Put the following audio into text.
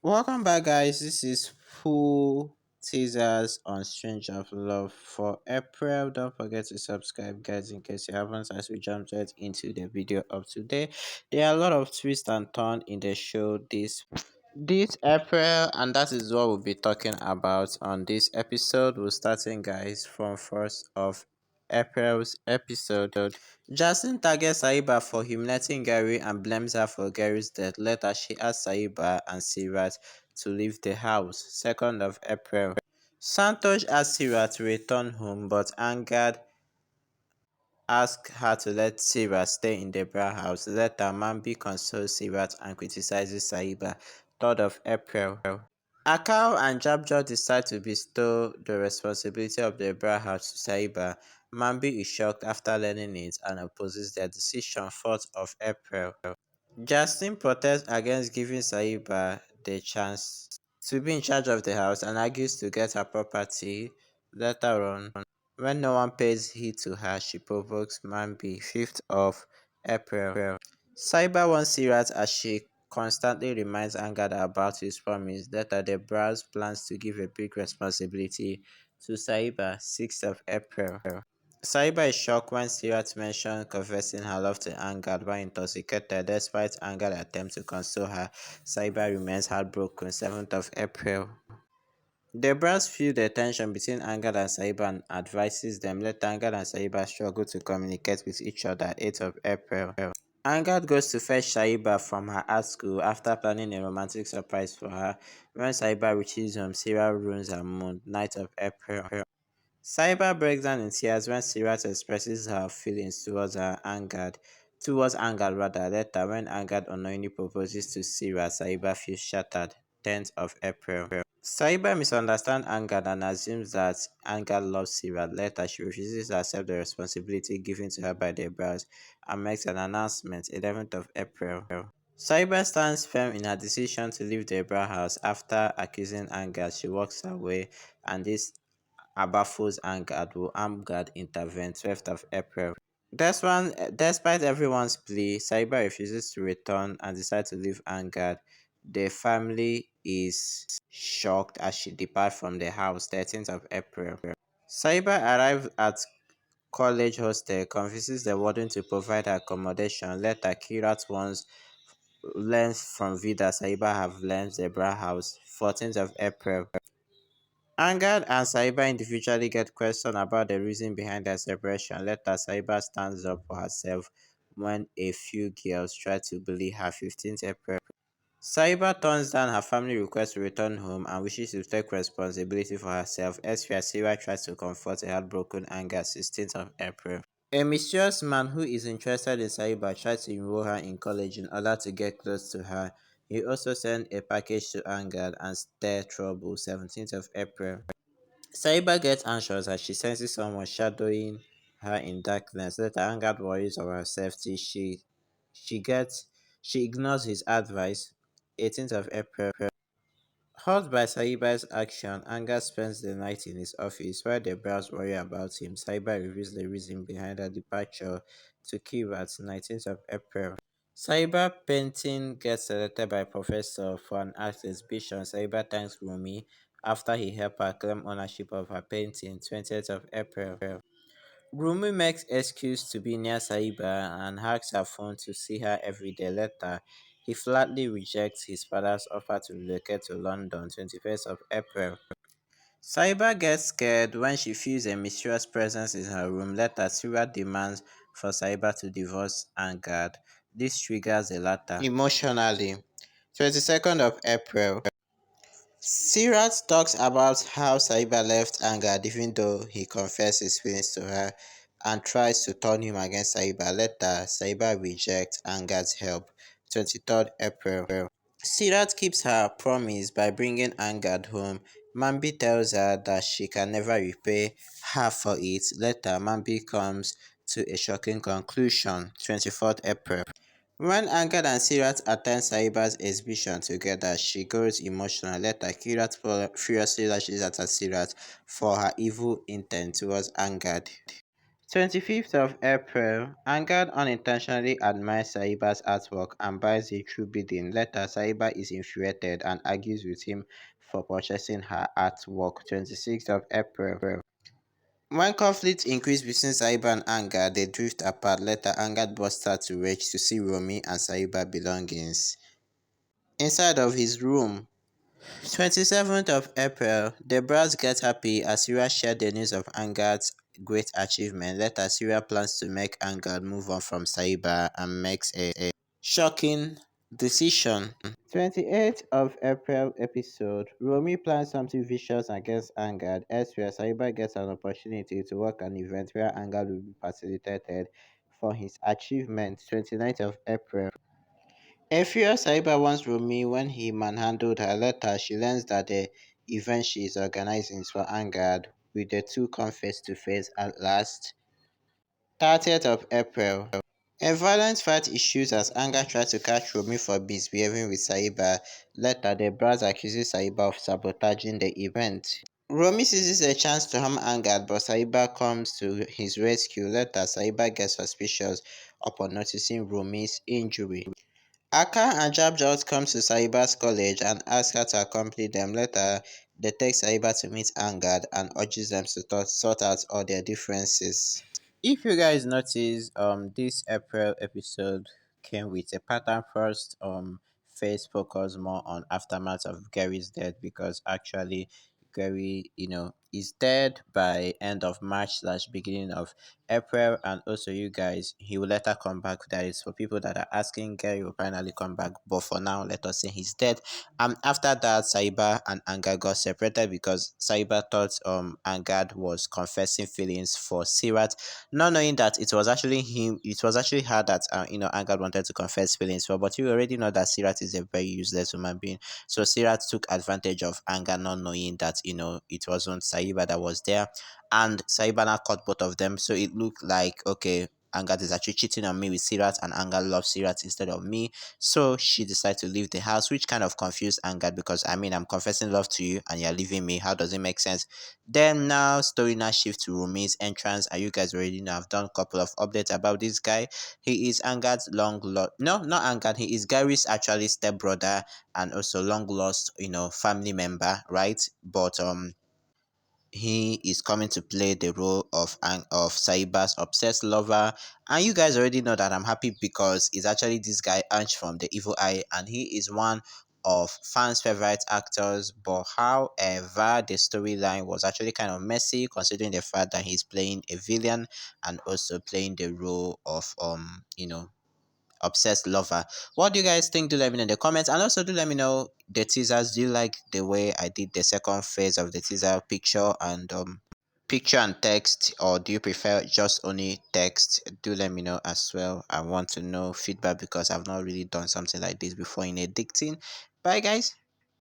Welcome back, guys. This is full teasers on Strange of Love for April. Don't forget to subscribe, guys, in case you haven't. As we jump right into the video of today, there are a lot of twists and turns in the show this April, and that is what we'll be talking about on this episode. We're starting, guys, from first of April's episode. Jaslyn targets Sahiba for humiliating Garry and blames her for Garry's death. Later, she asks Sahiba and Seerat to leave the house. 2nd of April. Santosh asks Seerat to return home, but Angad asks her to let Seerat stay in the Brar house. Later, Mambi consoles Seerat and criticizes Sahiba. 3rd of April. Akao and Jabja decide to bestow the responsibility of the Bra house to Sahiba. Mambi is shocked after learning it and opposes their decision. 4th of April. Justin protests against giving Sahiba the chance to be in charge of the house and argues to get her property. Later on, when no one pays heed to her, she provokes Mambi. 5th of April. Sahiba wants Seerat as she constantly reminds Angad about his promise. Later, the Bras plans to give a big responsibility to Sahiba. 6th of April. Sahiba is shocked when Seerat mentions confessing her love to Angad while intoxicated. Despite Angad's attempt to console her, Sahiba remains heartbroken. 7th of April. The Bras feel the tension between Angad and Sahiba and advises them. Later, Angad and Sahiba struggle to communicate with each other. 8th of April. Angad goes to fetch Sahiba from her art school after planning a romantic surprise for her. When Sahiba reaches home, Sarah ruins her mood. 9th of April. Sahiba breaks down in tears when Seerat expresses her feelings towards Angad rather. Later, when Angad unknowingly proposes to Seerat, Sahiba feels shattered. 10th of April. Sahiba misunderstands Angad and assumes that Angad loves Seerat. Later, she refuses to accept the responsibility given to her by the Bras and makes an announcement. 11th of April. Sahiba stands firm in her decision to leave the Bra house after accusing Angad. She walks away, and this baffles Angad. Will Angad intervene? 12th of April. Despite everyone's plea, Sahiba refuses to return and decides to leave Angad. The family is shocked as she departs from the house. 13th of April. Sahiba arrives at college hostel, convinces the warden to provide her accommodation. Later, Keerat once learns from Vida Sahiba have learned the Bra house. 14th of April. Angad and Sahiba individually get questioned about the reason behind their separation. Later, Sahiba stands up for herself when a few girls try to bully her. 15th April. Sahiba turns down her family request to return home and wishes to take responsibility for herself. Elsewhere, Sarah tries to comfort a heartbroken Angad. 16th of April. A mysterious man who is interested in Sahiba tries to enroll her in college in order to get close to her. He also sent a package to Angad and stir trouble. 17th of April. Sahiba gets anxious as she senses someone shadowing her in darkness. Later, Angad worries over her safety. She gets she ignores his advice. 18th of April. Hurt by Sahiba's action, Angad spends the night in his office while the Browns worry about him. Sahiba reveals the reason behind her departure to Keerat. 19th of April. Sahiba painting gets selected by Professor for an art exhibition. Sahiba thanks Rumi after he helped her claim ownership of her painting. 20th of April. Rumi makes excuse to be near Sahiba and hacks her phone to see her every day. Later, he flatly rejects his father's offer to relocate to London. 21st of April. Sahiba gets scared when she feels a mysterious presence in her room. Later, Seerat demands for Sahiba to divorce Angad. This triggers the latter emotionally. 22nd of April. Seerat talks about how Sahiba left Angad even though he confessed his feelings to her and tries to turn him against Sahiba. Later, Sahiba rejects Angad's help. 23rd April. Seerat keeps her promise by bringing Angad home. Mambi tells her that she can never repay her for it. Later, Mambi comes to a shocking conclusion. 24th April. When Angad and Seerat attend Sahiba's exhibition together, she grows emotional. Later, Keerat furiously lashes at Seerat for her evil intent towards Angad. 25th of April, Angad unintentionally admires Sahiba's artwork and buys a true bidding. Later, Sahiba is infuriated and argues with him for purchasing her artwork. 26th of April. When conflict increased between Sahiba and Angad, they drift apart. Later, Angad bursts out to rage to see Romy and Sahiba belongings inside of his room. 27th of April, the Brars get happy as Seerat shared the news of Angad's great achievement. Later, Seerat plans to make Angad move on from Sahiba and makes a shocking decision. 28th of April episode, Romy plans something vicious against Angad. Elsewhere, Sahiba gets an opportunity to work an event where Angad will be facilitated for his achievement. 29th of April. A furious Sahiba wants Romy when he manhandled her. Later, she learns that the event she is organizing is for Angad, with the two come face to face at last. 30th of April. A violent fight ensues as Angad tries to catch Romy for misbehaving with Sahiba. Later, the Braz accuses Sahiba of sabotaging the event. Romy seizes a chance to harm Angad, but Sahiba comes to his rescue. Later, Sahiba gets suspicious upon noticing Romy's injury. Aka and Jabjot come to Sahiba's college and ask her to accompany them. Later, they take Sahiba to meet Angad and urges them to sort out all their differences. If you guys notice, this April episode came with a pattern. First, phase focus more on aftermath of Gary's death because actually Garry, is dead by end of March slash beginning of April, and also you guys, he will later come back. That is for people that are asking, Garry will finally come back, but for now, let us say he's dead. After that, Saiba and Angad got separated because Saiba thought Angad was confessing feelings for Seerat, not knowing that it was actually him. It was actually her that Angad wanted to confess feelings for. But you already know that Seerat is a very useless human being, so Seerat took advantage of Angad not knowing that it wasn't Saiba that was there, and Saiba now caught both of them. So it looked like, okay, Angad is actually cheating on me with Seerat, and Angad loves Seerat instead of me. So she decided to leave the house, which kind of confused Angad because I mean I'm confessing love to you and you're leaving me. How does it make sense? Then now story now shift to Rumi's entrance, and you guys already know I've done a couple of updates about this guy. He is Angad's long lost, no, not Angad. He is Gary's actually stepbrother and also long lost, family member, right? But he is coming to play the role of Saiba's obsessed lover, and you guys already know that I'm happy because it's actually this guy Ange from the Evil Eye, and he is one of fans' favorite actors. But however, the storyline was actually kind of messy considering the fact that he's playing a villain and also playing the role of obsessed lover. What do you guys think? Do let me know in the comments, and also do let me know the teasers. Do you like the way I did the second phase of the teaser, picture and text, or do you prefer just only text? Do let me know as well. I want to know feedback because I've not really done something like this before in editing. Bye guys.